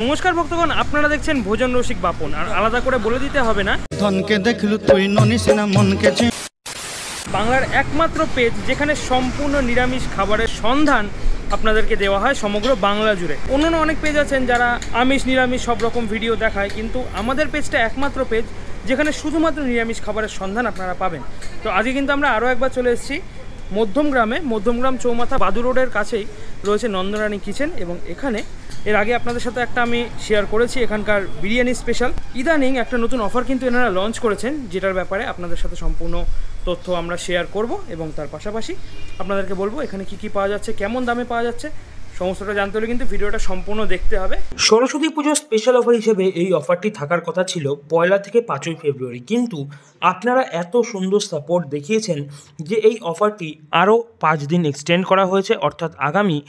নমস্কার ভক্তগণ, আপনারা দেখছেন ভোজন রসিক বাপন। আর আলাদা করে বলে দিতে হবে না, ধনকে দেখলু তুই ননিসিনা মনকে বাংলার একমাত্র পেজ যেখানে সম্পূর্ণ নিরামিষ খাবারের সন্ধান আপনাদেরকে দেওয়া হয় সমগ্র বাংলা জুড়ে। অন্যান্য অনেক পেজ আছেন যারা আমিষ নিরামিষ সব রকম ভিডিও দেখায়, কিন্তু আমাদের পেজটা একমাত্র পেজ যেখানে শুধুমাত্র নিরামিষ খাবারের সন্ধান আপনারা পাবেন। তো আজকে কিন্তু আমরা আরও একবার চলে এসেছি মধ্যমগ্রাম চৌমাথা বাদু রোডের কাছেই রয়েছে নন্দরানী কিচেন। এবং এখানে এর আগে আপনাদের সাথে একটা আমি শেয়ার করেছি এখানকার বিরিয়ানি স্পেশাল। ইদানিং একটা নতুন অফার কিন্তু এনারা লঞ্চ করেছেন, যেটার ব্যাপারে আপনাদের সাথে সম্পূর্ণ তথ্য আমরা শেয়ার করব এবং তার পাশাপাশি আপনাদেরকে বলবো এখানে কি পাওয়া যাচ্ছে, কেমন দামে পাওয়া যাচ্ছে, সমস্তটা জানতে হলে কিন্তু ভিডিওটা সম্পূর্ণ দেখতে হবে। সরস্বতী পুজোর স্পেশাল অফার হিসেবে এই অফারটি থাকার কথা ছিল 1 থেকে 5 ফেব্রুয়ারি, কিন্তু আপনারা এত সুন্দর সাপোর্ট দেখিয়েছেন যে এই অফারটি আরও 5 দিন এক্সটেন্ড করা হয়েছে, অর্থাৎ আগামী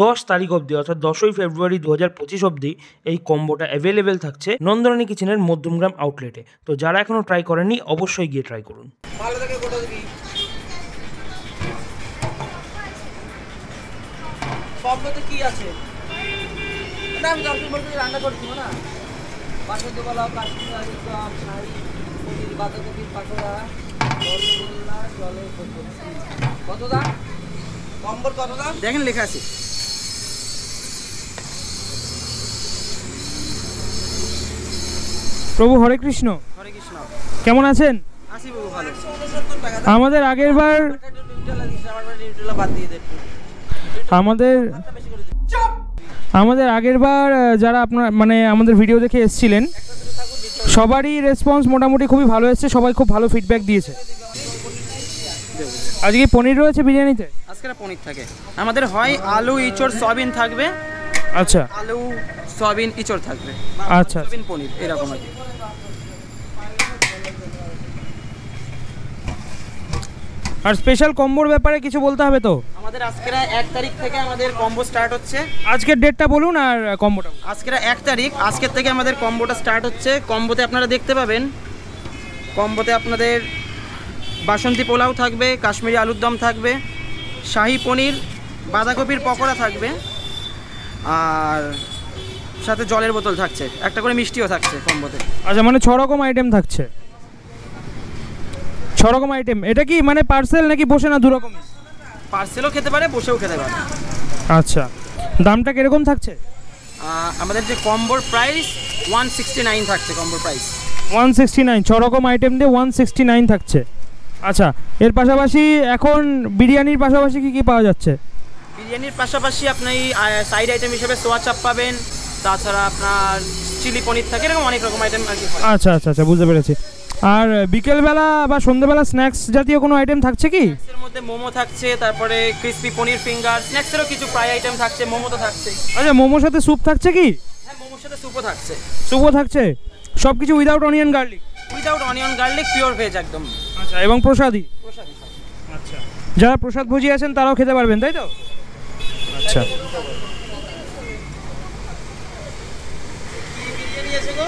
10 তারিখ অবধি, অর্থাৎ 10ই ফেব্রুয়ারি 2025 অবধি এই কম্বোটা অ্যাভেলেবেল থাকছে নন্দরানী কিচেনের মধ্যমগ্রাম আউটলেটে। তো যারা এখনও ট্রাই করেননি অবশ্যই গিয়ে ট্রাই করুন। কি আছে আমি দর্শন বলতে রান্না করছি না, বাসন্তী পোলাও, কাশ্মীরি আলুর দম, শাহী পনির, বাঁধাকপির পাকোড়া, রসগোল্লা, জলের বোতল। কত দাম? কম্বর কত দাম দেখেন লেখা আছে। প্রভু হরে কৃষ্ণ। হরে কৃষ্ণ। কেমন আছেন? আসি বাবু, ভালো। আমাদের আগের বার আমাদের আগের বার যারা আপনার মানে আমাদের ভিডিও দেখে এসেছিলেন সবারই রেসপন্স মোটামুটি খুবই ভালো এসেছে, সবাই খুব ভালো ফিডব্যাক দিয়েছে। আজকে পনির রয়েছে বিরিয়ানিতে? আজকে পনির থাকে আমাদের, হয় আলু ইঁচড় সয়াবিন থাকবে। আচ্ছা, আলু সয়াবিন ইঁচড় থাকবে। আচ্ছা, সয়াবিন পনির এরকম আর কি। আর স্পেশাল কম্বোর ব্যাপারে কিছু বলতে হবে তো? আমাদের আজকের 1 তারিখ থেকে আমাদের কম্বো স্টার্ট হচ্ছে। আজকের ডেটটা বলুন আর কম্বোটা। আজকের 1 তারিখ, আজকের থেকে আমাদের কম্বোটা স্টার্ট হচ্ছে। কম্বোতে আপনারা দেখতে পাবেন, কম্বোতে আপনাদের বাসন্তী পোলাও থাকবে, কাশ্মীরি আলুর দম থাকবে, শাহী পনির, বাঁধাকপির পকোড়া থাকবে, আর সাথে জলের বোতল থাকছে, একটা করে মিষ্টিও থাকছে কম্বোতে। আচ্ছা, মানে 6 রকম আইটেম থাকছে। 6 রকম আইটেম। এটা কি মানে পার্সেল নাকি বসে না? 2 রকম পার্সেলও খেতে পারে, বসেও খেতে পারে। আচ্ছা, দামটা কিরকম থাকছে? আমাদের যে কম্বোর প্রাইস 169 থাকছে। কম্বোর প্রাইস 169, 6 রকম আইটেম দিয়ে 169 থাকছে। আচ্ছা, এর পাশাপাশি এখন বিরিয়ানির পাশাপাশি কি পাওয়া যাচ্ছে? বিরিয়ানির পাশাপাশি আপনি সাইড আইটেম হিসেবে সোয়া চাপ পাবেন, তাছাড়া আপনার চিলি পনির থাকে, এরকম অনেক রকম আইটেম আর কি। আচ্ছা আচ্ছা আচ্ছা, বুঝতে পেরেছি। আর বিকেলবেলা বা সন্ধ্যেবেলা স্ন্যাক্স জাতীয় কোনো আইটেম থাকছে কি? এর মধ্যে মোমো থাকছে, তারপরে ক্রিসপি পনির ফিঙ্গার, স্ন্যাক্সেরও কিছু ফ্রাই আইটেম থাকছে, মোমো তো থাকছে। আচ্ছা, মোমোর সাথে স্যুপ থাকছে কি? হ্যাঁ, মোমোর সাথে স্যুপও থাকছে। স্যুপও থাকছে, সব কিছু without onion garlic? Without onion garlic, pure veg একদম। আচ্ছা, এবং প্রসাদী? প্রসাদী। আচ্ছা, যারা প্রসাদ ভোজী আছেন তারাও খেতে পারবেন, তাই তো? আচ্ছা, বিরিয়ানি আছে গো,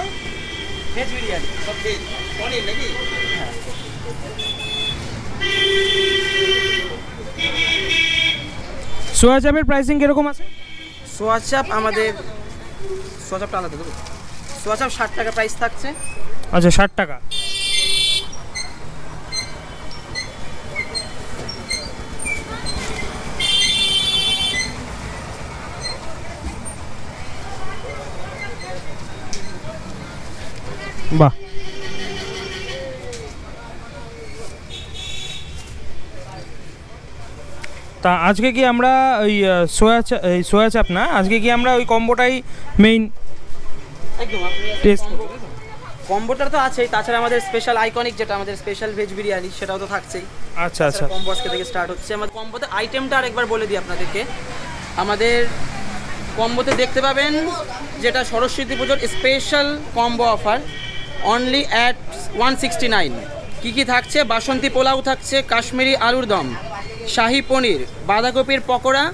ভেজ বিরিয়ানি, সব ভেজ। পনির নাকি? হ্যাঁ। সোয়া চাপের প্রাইসিং কিরকম আছে? সোয়া চাপ আমাদের, সোয়া চাপটা আলাদা দেবো। সোয়া চাপ 60 টাকা প্রাইস থাকছে। আচ্ছা, 60 টাকা। বাহ, তা আজকে কি আমরা ওই সোয়া চাপ না, আজকে কি আমরা ওই কম্বোটাই মেইন একদম টেস্ট? কম্বোটা তো আছেই, তাছাড়া আমাদের স্পেশাল আইকনিক যেটা আমাদের স্পেশাল ভেজ বিরিয়ানি, সেটাও তো থাকছেই। আচ্ছা আচ্ছা, কম্বো আজকে থেকে স্টার্ট হচ্ছে। আমাদের কম্বোতে আইটেমটা আরেকবার বলে দিই আপনাদেরকে। আমাদের কম্বোতে দেখতে পাবেন যেটা সরস্বতী পুজোর special combo offer, only at 169। কী থাকছে? বাসন্তী পোলাও থাকছে, কাশ্মীরি আলুর দম, শাহী পনির, বাঁধাকপির পকোড়া,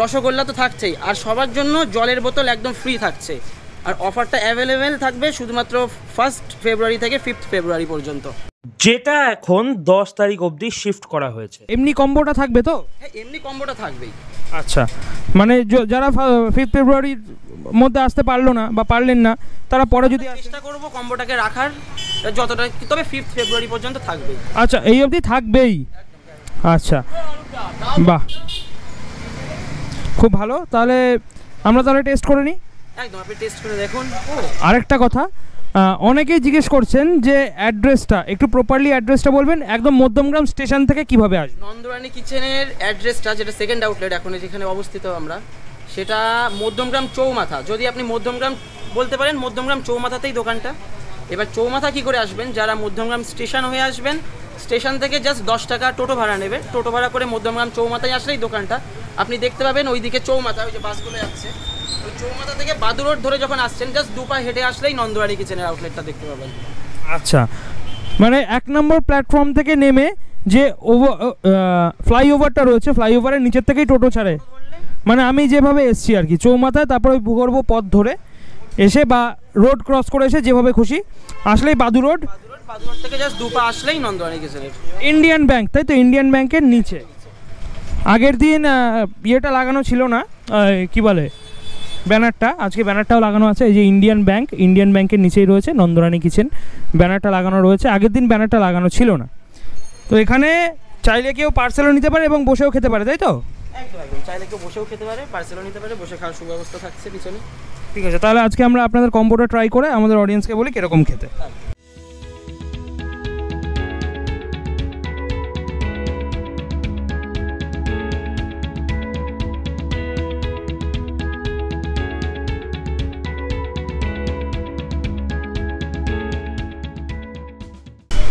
রসগোল্লা তো থাকছেই, আর সবার জন্য জলের বোতল একদম ফ্রি থাকছে। আর অফারটা অ্যাভেলেবেল থাকবে শুধুমাত্র 1 ফেব্রুয়ারি থেকে 5 ফেব্রুয়ারি পর্যন্ত, যেটা এখন 10 তারিখ অবধি শিফট করা হয়েছে। এমনি কম্বোটা থাকবে তো? হ্যাঁ, এমনি কম্বোটা থাকবেই। আচ্ছা, মানে যারা 5 ফেব্রুয়ারির মধ্যে আসতে পারলো না বা পারলেন না, তারা পরে যদি চেষ্টা করবো কম্বোটাকে রাখার যতটা, তবে 5 ফেব্রুয়ারি পর্যন্ত থাকবেই। আচ্ছা, এই অবধি থাকবেই। আচ্ছা, বাহ, খুব ভালো। তাহলে আমরা তাহলে টেস্ট করে নিই। একদম, আপনি টেস্ট করে দেখুন। আরেকটা কথা, অনেকেই জিজ্ঞেস করছেন যে অ্যাড্রেসটা একটু প্রপারলি অ্যাড্রেসটা বলবেন, একদম মধ্যমগ্রাম স্টেশন থেকে কিভাবে আসবে? নন্দরানী কিচেনের অ্যাড্রেসটা, যেটা সেকেন্ড আউটলেট এখন যেখানে অবস্থিত আমরা, সেটা মধ্যমগ্রাম চৌমাথা। যদি আপনি মধ্যমগ্রাম বলতে পারেন, মধ্যমগ্রাম চৌমাথাতেই দোকানটা। এবার চৌমাথা কী করে আসবেন? যারা মধ্যমগ্রাম স্টেশন হয়ে আসবেন, স্টেশন থেকে জাস্ট 10 টাকা টোটো ভাড়া নেবে, টোটো ভাড়া করে মধ্যমগ্রাম চৌমাথায় আসলেই দোকানটা আপনি দেখতে পাবেন। ওইদিকে চৌমাথা, ওই যে বাসগুলো যাচ্ছে, ওই চৌমাথা থেকে বাদু রোড ধরে যখন আসছেন, জাস্ট 2 পা হেঁটে আসলেই নন্দরানী কিচেনের আউটলেটটা দেখতে পাবেন। আচ্ছা, মানে 1 নম্বর প্ল্যাটফর্ম থেকে নেমে যে ফ্লাইওভারটা রয়েছে, ফ্লাইওভারের নিচের থেকেই টোটো ছাড়ে। মানে আমি যেভাবে এসছি আর কি, চৌমাথায়, তারপর ওই ভূগর্ভ পথ ধরে এসে বা রোড ক্রস করে এসে যেভাবে খুশি আসলেই বাদু রোড থেকে জাস্ট 2 পা আসলেই নন্দরানী কিচেনের। ইন্ডিয়ান ব্যাংক, তাই তো? ইন্ডিয়ান ব্যাংকের নিচে। আগের দিন ইয়েটা লাগানো ছিল না, কি বলে, ব্যানারটা। আজকে ব্যানারটাও লাগানো আছে, এই যে ইন্ডিয়ান ব্যাংক, ইন্ডিয়ান ব্যাংকের নিচেই রয়েছে নন্দরানী কিচেন, ব্যানারটা লাগানো রয়েছে। আগের দিন ব্যানারটা লাগানো ছিল না। তো এখানে চাইলে কেউ পার্সেলও নিতে পারে এবং বসেও খেতে পারে, তাই তো? একদম একদম, চাইলে কেউ বসেও খেতে পারে, পার্সেলও নিতে পারে, বসে খাওয়ার সুব্যবস্থা থাকছে পিছনে। ঠিক আছে, তাহলে আজকে আমরা আপনাদের কম্বোটা ট্রাই করে আমাদের অডিয়েন্সকে বলি কীরকম খেতে।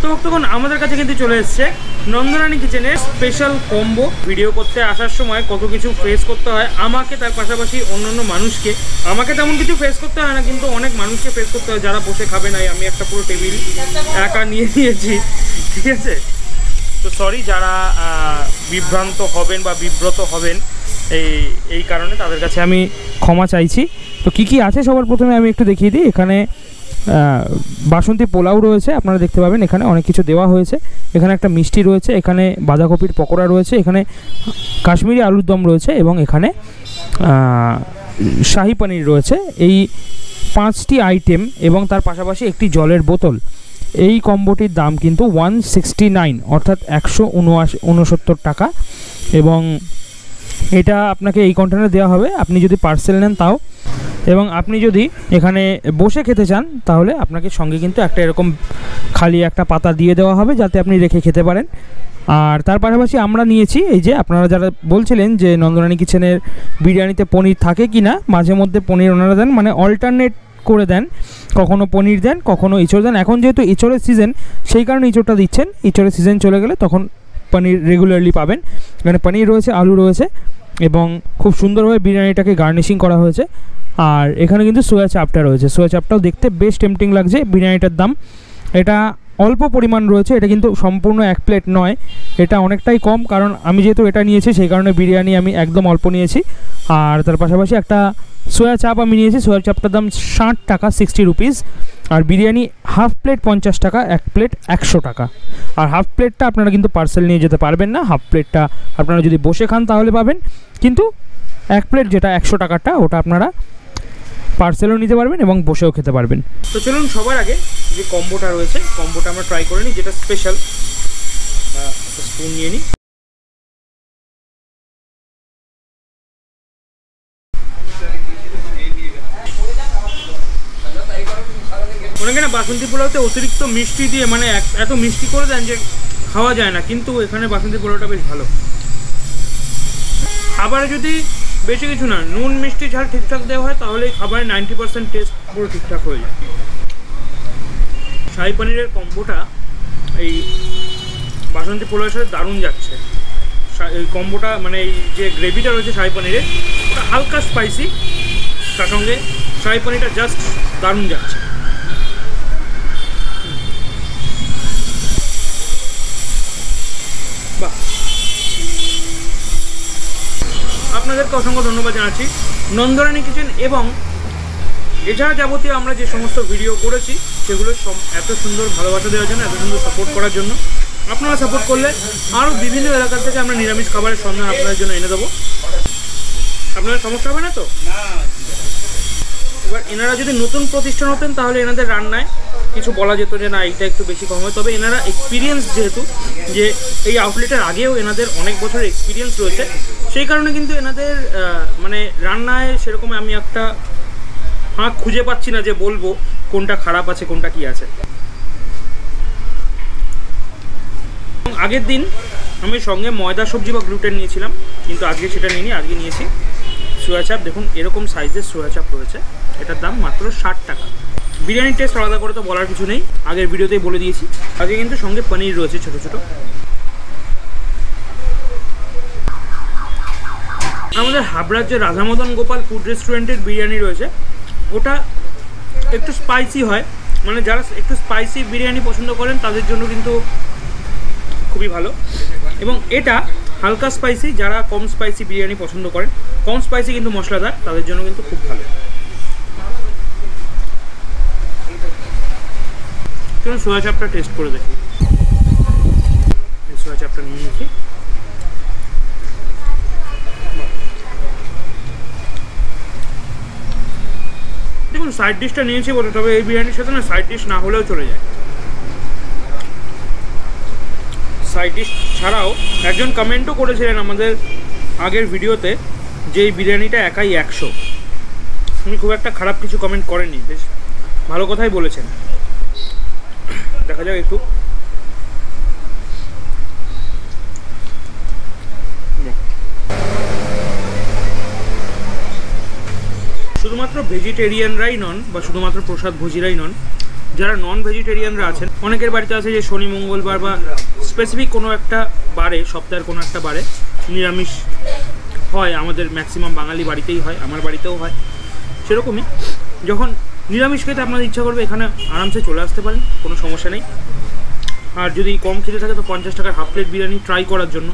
তো তখন আমাদের কাছে কিন্তু চলে এসছে নন্দরানী কিচেনের স্পেশাল কম্বো। ভিডিও করতে আসার সময় কত কিছু ফেস করতে হয় আমাকে, তার পাশাপাশি অন্যান্য মানুষকে। আমাকে তেমন কিছু ফেস করতে হয় না, কিন্তু অনেক মানুষকে ফেস করতে হয় যারা বসে খাবে নাই। আমি একটা পুরো টেবিল একা নিয়ে নিয়েছি, ঠিক আছে? তো সরি যারা বিভ্রান্ত হবেন বা বিব্রত হবেন এই কারণে, তাদের কাছে আমি ক্ষমা চাইছি। তো কি কি আছে সবার প্রথমে আমি একটু দেখিয়ে দিই। এখানে বাসন্তী পোলাও রয়েছে, আপনারা দেখতে পাবেন এখানে অনেক কিছু দেওয়া হয়েছে। এখানে একটা মিষ্টি রয়েছে, এখানে বাঁধাকপির পকোড়া রয়েছে, এখানে কাশ্মীরি আলুর দম রয়েছে এবং এখানে শাহি পনির রয়েছে। এই 5টি আইটেম এবং তার পাশাপাশি একটি জলের বোতল। এই কম্বোটির দাম কিন্তু 169, অর্থাৎ 169 টাকা। এবং এটা আপনাকে এই কন্টেনারে দেওয়া হবে, আপনি যদি পার্সেল নেন তাও। এবং আপনি যদি এখানে বসে খেতে চান তাহলে আপনাকে সঙ্গে কিন্তু একটা এরকম খালি একটা পাতা দিয়ে দেওয়া হবে, যাতে আপনি রেখে খেতে পারেন। আর তার পাশাপাশি আমরা নিয়েছি, এই যে আপনারা যারা বলছিলেন যে নন্দরানী কিচেনের বিরিয়ানিতে পনির থাকে কি না, মাঝে মধ্যে পনির ওনারা দেন, মানে অল্টারনেট করে দেন, কখনো পনির দেন, কখনো ইঁচড় দেন। এখন যেহেতু ইঁচড়ের সিজন, সেই কারণে ইঁচড়টা দিচ্ছেন। ইঁচড়ের সিজন চলে গেলে তখন পনির রেগুলারলি পাবেন। এখানে পনির রয়েছে, আলু রয়েছে এবং খুব সুন্দরভাবে বিরিয়ানিটাকে গার্নিশিং করা হয়েছে। আর এখানে কিন্তু সোয়া চাপটা রয়েছে, সোয়া চাপটাও দেখতে বেশ টেম্পটিং লাগছে। বিরিয়ানিটার দাম, এটা অল্প পরিমাণ রয়েছে, এটা কিন্তু সম্পূর্ণ 1 প্লেট নয়, এটা অনেকটাই কম, কারণ আমি যেহেতু এটা নিয়েছি সেই কারণে বিরিয়ানি আমি একদম অল্প নিয়েছি। আর তার পাশাপাশি একটা সোয়া চাপ আমি নিয়েছি, সোয়া চাপটার দাম 60 টাকা, 60 রুপিস। আর বিরিয়ানি হাফ প্লেট 50 টাকা, 1 প্লেট 100 টাকা। আর হাফ প্লেটটা আপনারা কিন্তু পার্সেল নিয়ে যেতে পারবেন না, হাফ প্লেটটা আপনারা যদি বসে খান তাহলে পাবেন, কিন্তু 1 প্লেট যেটা 100 টাকাটা ওটা আপনারা পার্সেলও নিতে পারবেন এবং বসেও খেতে পারবেন। তো চলুন সবার আগে যে কম্বোটা রয়েছে, কম্বোটা আমরা ট্রাই করে নিই, যেটা স্পেশাল। একটা স্পুন নিয়ে নিই। অনেকে না বাসন্তী পোলাওতে অতিরিক্ত মিষ্টি দিয়ে, মানে এত মিষ্টি করে দেন যে খাওয়া যায় না, কিন্তু এখানে বাসন্তী পোলাওটা বেশ ভালো। খাবারে যদি বেশি কিছু না, নুন মিষ্টি ঝাল ঠিকঠাক দেওয়া হয় তাহলে খাবারের 90% টেস্ট পুরো ঠিকঠাক হয়ে যায়। শাহি পনিরের কম্বোটা এই বাসন্তী পোলাওয়ের সাথে দারুণ যাচ্ছে। এই কম্বোটা, মানে এই যে গ্রেভিটা রয়েছে শাহি পনিরের, ওটা হালকা স্পাইসি, তার সঙ্গে শাহি পনিরটা জাস্ট দারুণ যাচ্ছে। বাহ, আপনাদেরকে অসংখ্য ধন্যবাদ জানাচ্ছি নন্দরানী কিচেন এবং এছাড়া যাবতীয় আমরা যে সমস্ত ভিডিও করেছি সেগুলো এত সুন্দর ভালোবাসা দেওয়ার জন্য, এত সুন্দর সাপোর্ট করার জন্য। আপনারা সাপোর্ট করলে আরও বিভিন্ন এলাকা থেকে আমরা নিরামিষ খাবারের সন্ধান আপনাদের জন্য এনে দেবো। আপনাদের সমস্যা হবে না তো? এবার এনারা যদি নতুন প্রতিষ্ঠান হতেন তাহলে এনাদের রান্নায় কিছু বলা যেত যে না এইটা একটু বেশি কম হয়, তবে এনারা এক্সপিরিয়েন্স যেহেতু যে এই আউটলেটের আগেও এনাদের অনেক বছরের এক্সপিরিয়েন্স রয়েছে, সেই কারণে কিন্তু এনাদের মানে রান্নায় সেরকম আমি একটা ফাঁক খুঁজে পাচ্ছি না যে বলবো কোনটা খারাপ আছে কোনটা কি আছে। আগের দিন আমি সঙ্গে ময়দা সবজি বা গ্লুটেন নিয়েছিলাম, কিন্তু আজকে সেটা নিইনি, আজকে নিয়েছি সোয়া চাপ। দেখুন এরকম সাইজের সোয়া চাপ রয়েছে, এটার দাম মাত্র 60 টাকা। বিরিয়ানির টেস্ট আলাদা করে তো বলার কিছু নেই, আগের ভিডিওতেই বলে দিয়েছি। আজকে কিন্তু সঙ্গে পনির রয়েছে ছোটো ছোটো। আমাদের হাবড়ার যে রাধামদন গোপাল ফুড রেস্টুরেন্টের বিরিয়ানি রয়েছে ওটা একটু স্পাইসি হয়, মানে যারা একটু স্পাইসি বিরিয়ানি পছন্দ করেন তাদের জন্য কিন্তু খুবই ভালো। এবং এটা হালকা স্পাইসি, যারা কম স্পাইসি বিরিয়ানি পছন্দ করেন, কম স্পাইসি কিন্তু মশলাদার, তাদের জন্য কিন্তু খুব ভালো। চলুন সোয়া চাপটা টেস্ট করে দেখি। সোয়া চাপটা নিয়ে নিয়েছি। দেখুন সাইড ডিশটা নিয়েছি বলে, তবে এই বিরিয়ানির সাথে না সাইড ডিশ না হলেও চলে যায়। সাইড ডিশ ছাড়াও একজন কমেন্টও করেছিলেন আমাদের আগের ভিডিওতে যে এই বিরিয়ানিটা একাই 100। উনি খুব একটা খারাপ কিছু কমেন্ট করেননি, বেশ ভালো কথাই বলেছেন। দেখা যাক একটু। শুধুমাত্র ভেজিটেরিয়ানরাই নন বা শুধুমাত্র প্রসাদ ভোজীরাই নন, যারা নন ভেজিটেরিয়ানরা আছেন, অনেকের বাড়িতে আছে যে শনি মঙ্গলবার বা স্পেসিফিক কোনো একটা বারে, সপ্তাহের কোনো একটা বারে নিরামিষ হয়। আমাদের ম্যাক্সিমাম বাঙালি বাড়িতেই হয়, আমার বাড়িতেও হয়। সেরকমই যখন নিরামিষ খেতে আপনাদের ইচ্ছা করবে এখানে আরামসে চলে আসতে পারেন, কোনো সমস্যা নেই। আর যদি কম খেতে থাকে তো 50 টাকার হাফ প্লেট বিরিয়ানি ট্রাই করার জন্য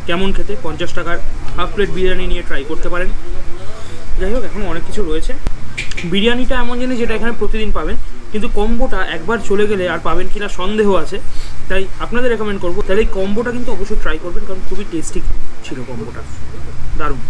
কেমন খেতে 50 টাকার হাফ প্লেট বিরিয়ানি নিয়ে ট্রাই করতে পারেন। যাই হোক, এখন অনেক কিছু রয়েছে। বিরিয়ানিটা এমন জিনিস যেটা এখানে প্রতিদিন পাবেন, কিন্তু কম্বোটা একবার চলে গেলে আর পাবেন কিনা সন্দেহ আছে। তাই আপনাদের রেকমেন্ড করবো তাহলে এই কম্বোটা কিন্তু অবশ্যই ট্রাই করবেন, কারণ খুবই টেস্টি ছিল কম্বোটা, দারুণ।